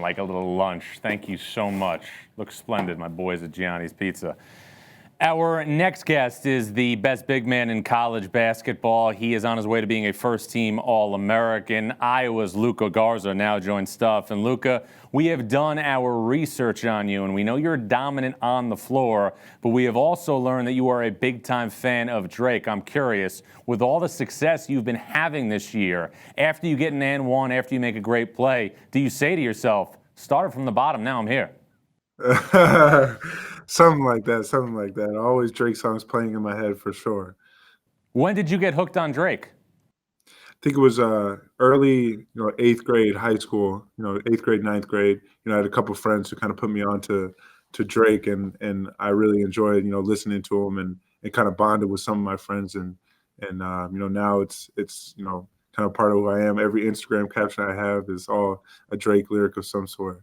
like a little lunch. Thank you so much. Looks splendid, my boys at Gianni's Pizza. Our next guest is the best big man in college basketball. He is on his way to being a first-team All-American. Iowa's Luka Garza now joins Stuff. And Luka, we have done our research on you, and we know you're dominant on the floor, but we have also learned that you are a big-time fan of Drake. I'm curious, with all the success you've been having this year, after you get an and one, after you make a great play, do you say to yourself, started from the bottom, now I'm here? Something like that, something like that. Always Drake songs playing in my head for sure. When did you get hooked on Drake? I think it was early, 8th grade, high school, 8th grade, ninth grade. I had a couple friends who kind of put me on to Drake, and I really enjoyed, listening to him and kind of bonded with some of my friends. And now it's kind of part of who I am. Every Instagram caption I have is all a Drake lyric of some sort.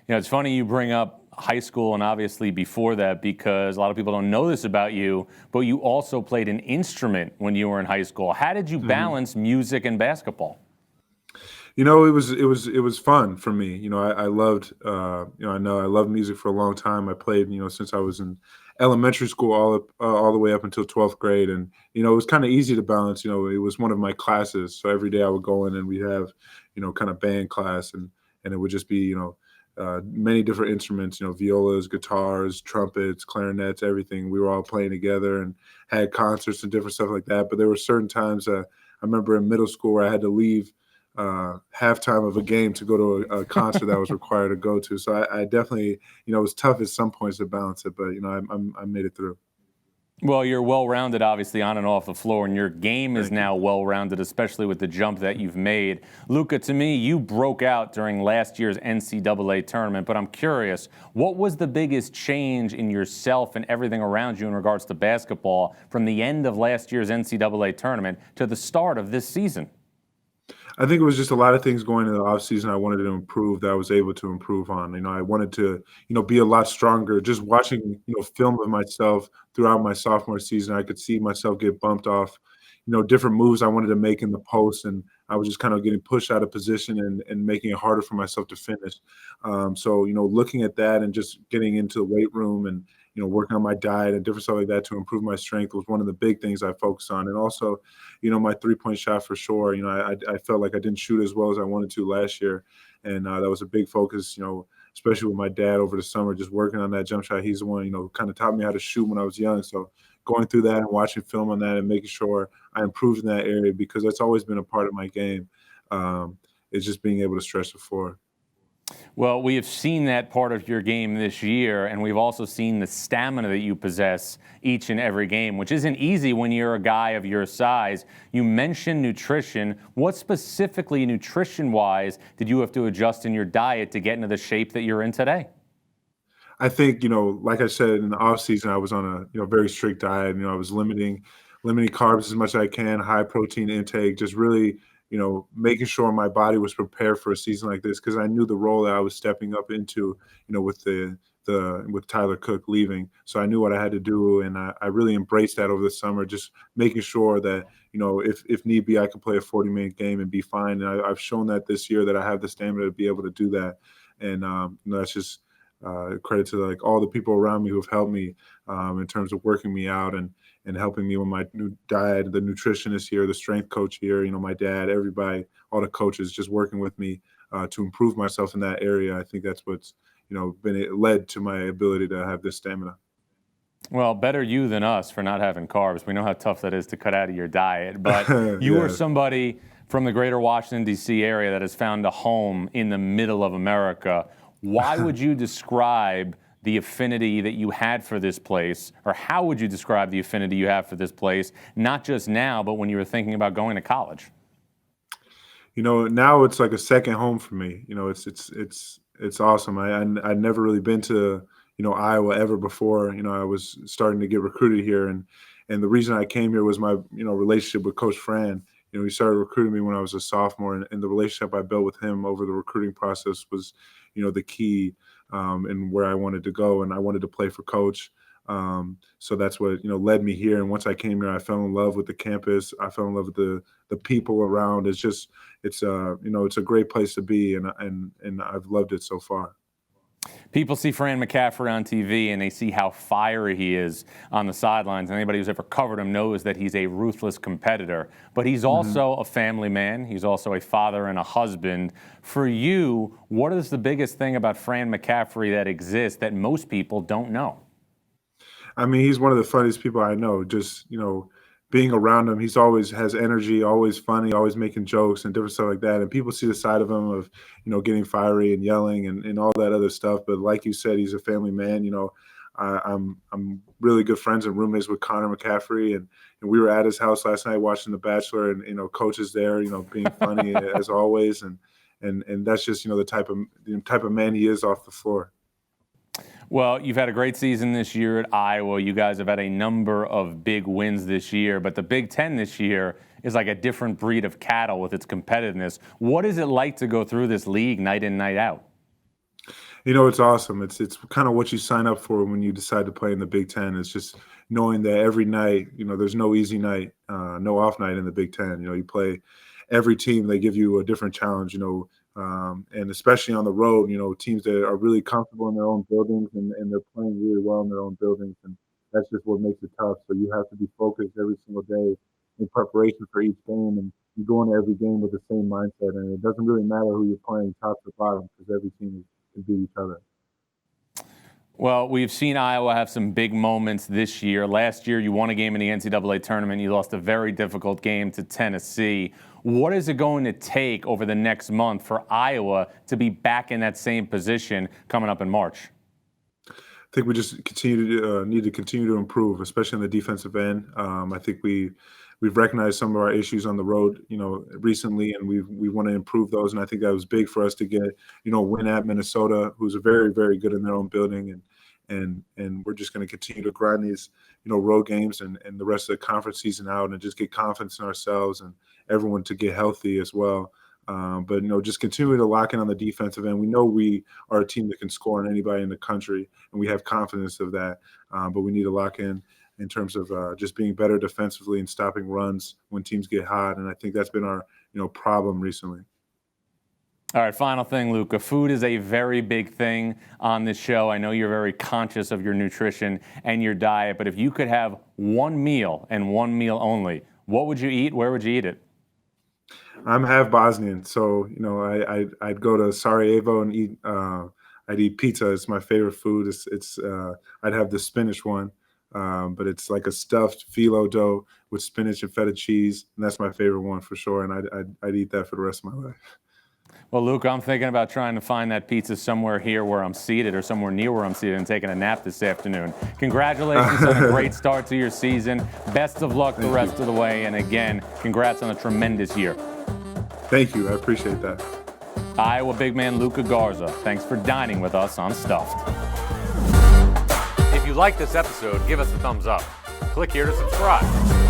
It's funny you bring up high school and obviously before that, because a lot of people don't know this about you, but you also played an instrument when you were in high school. How did you balance music and basketball? It was fun for me. I loved I loved music for a long time. I played since I was in elementary school all the way up until 12th grade, and it was kind of easy to balance. It was one of my classes, so every day I would go in and we'd have kind of band class, and it would just be many different instruments, violas, guitars, trumpets, clarinets, everything. We were all playing together and had concerts and different stuff like that. But there were certain times I remember in middle school where I had to leave halftime of a game to go to a concert that I was required to go to. So I definitely, it was tough at some points to balance it, but I made it through. Well, you're well-rounded, obviously, on and off the floor, and your game is now well-rounded, especially with the jump that you've made. Luka, to me, you broke out during last year's NCAA tournament, but I'm curious, what was the biggest change in yourself and everything around you in regards to basketball from the end of last year's NCAA tournament to the start of this season? I think it was just a lot of things going into the offseason I wanted to improve that I was able to improve on. I wanted to, be a lot stronger. Just watching, film of myself throughout my sophomore season, I could see myself get bumped off, different moves I wanted to make in the post. And I was just kind of getting pushed out of position and making it harder for myself to finish. So, looking at that and just getting into the weight room and, working on my diet and different stuff like that to improve my strength was one of the big things I focused on. And also, my 3-point shot for sure. I felt like I didn't shoot as well as I wanted to last year. And that was a big focus, especially with my dad over the summer, just working on that jump shot. He's the one, kind of taught me how to shoot when I was young. So going through that and watching film on that and making sure I improved in that area, because that's always been a part of my game. It's just being able to stretch the floor. Well, we have seen that part of your game this year, and we've also seen the stamina that you possess each and every game, which isn't easy when you're a guy of your size. You mentioned nutrition. What specifically, nutrition-wise, did you have to adjust in your diet to get into the shape that you're in today? I think, like I said, in the off season, I was on a, very strict diet. I was limiting carbs as much as I can, high protein intake, just really, making sure my body was prepared for a season like this, because I knew the role that I was stepping up into, with with Tyler Cook leaving. So I knew what I had to do, and I really embraced that over the summer, just making sure that, if need be, I could play a 40-minute game and be fine. And I've shown that this year that I have the stamina to be able to do that. And that's just credit to like all the people around me who have helped me in terms of working me out and helping me with my new diet, the nutritionist here, the strength coach here, my dad, everybody, all the coaches just working with me to improve myself in that area. I think that's what's, led to my ability to have this stamina. Well, better you than us for not having carbs. We know how tough that is to cut out of your diet. But you are somebody from the greater Washington, D.C. area that has found a home in the middle of America. Why would you describe the affinity that you had for this place, or how would you describe the affinity you have for this place, not just now, but when you were thinking about going to college? Now it's like a second home for me. It's awesome. I'd never really been to, Iowa ever before. I was starting to get recruited here, and the reason I came here was my, relationship with Coach Fran. He started recruiting me when I was a sophomore, and the relationship I built with him over the recruiting process was, the key and where I wanted to go, and I wanted to play for Coach. So that's what led me here. And once I came here, I fell in love with the campus. I fell in love with the people around. It's a great place to be, and I've loved it so far. People see Fran McCaffery on TV and they see how fiery he is on the sidelines. And anybody who's ever covered him knows that he's a ruthless competitor. But he's also a family man. He's also a father and a husband. For you, what is the biggest thing about Fran McCaffery that exists that most people don't know? I mean, he's one of the funniest people I know. Just, being around him, he's always has energy, always funny, always making jokes and different stuff like that. And people see the side of him of, getting fiery and yelling and all that other stuff. But like you said, he's a family man. I'm really good friends and roommates with Connor McCaffery, and we were at his house last night watching The Bachelor, and Coach is there, being funny as always, and that's just the type of man he is off the floor. Well, you've had a great season this year at Iowa. You guys have had a number of big wins this year, but the Big Ten this year is like a different breed of cattle with its competitiveness. What is it like to go through this league night in, night out? It's awesome. It's kind of what you sign up for when you decide to play in the Big Ten. It's just knowing that every night, there's no easy night, no off night in the Big Ten. You play every team, they give you a different challenge, and especially on the road, teams that are really comfortable in their own buildings and they're playing really well in their own buildings. And that's just what makes it tough. So you have to be focused every single day in preparation for each game. And you go into every game with the same mindset. And it doesn't really matter who you're playing, top to bottom, because every team can beat each other. Well, we've seen Iowa have some big moments this year. Last year, you won a game in the NCAA tournament. You lost a very difficult game to Tennessee. What is it going to take over the next month for Iowa to be back in that same position coming up in March? I think we just need to continue to improve, especially on the defensive end. I think we've recognized some of our issues on the road, recently, and we want to improve those. And I think that was big for us to get, win at Minnesota, who's a very, very good in their own building, and we're just going to continue to grind these, road games and the rest of the conference season out, and just get confidence in ourselves and everyone to get healthy as well. But just continue to lock in on the defensive end. We know we are a team that can score on anybody in the country, and we have confidence of that. But we need to lock in terms of just being better defensively and stopping runs when teams get hot. And I think that's been our problem recently. All right, final thing, Luka. Food is a very big thing on this show. I know you're very conscious of your nutrition and your diet, but if you could have one meal and one meal only, what would you eat? Where would you eat it? I'm half Bosnian, so I'd go to Sarajevo and eat. I'd eat pizza. It's my favorite food. I'd have the spinach one, but it's like a stuffed phyllo dough with spinach and feta cheese, and that's my favorite one for sure. And I'd eat that for the rest of my life. Well, Luka, I'm thinking about trying to find that pizza somewhere here where I'm seated or somewhere near where I'm seated and taking a nap this afternoon. Congratulations on a great start to your season. Best of luck the rest of the way. And again, congrats on a tremendous year. Thank you. I appreciate that. Iowa big man Luka Garza. Thanks for dining with us on Stuffed. If you like this episode, give us a thumbs up. Click here to subscribe.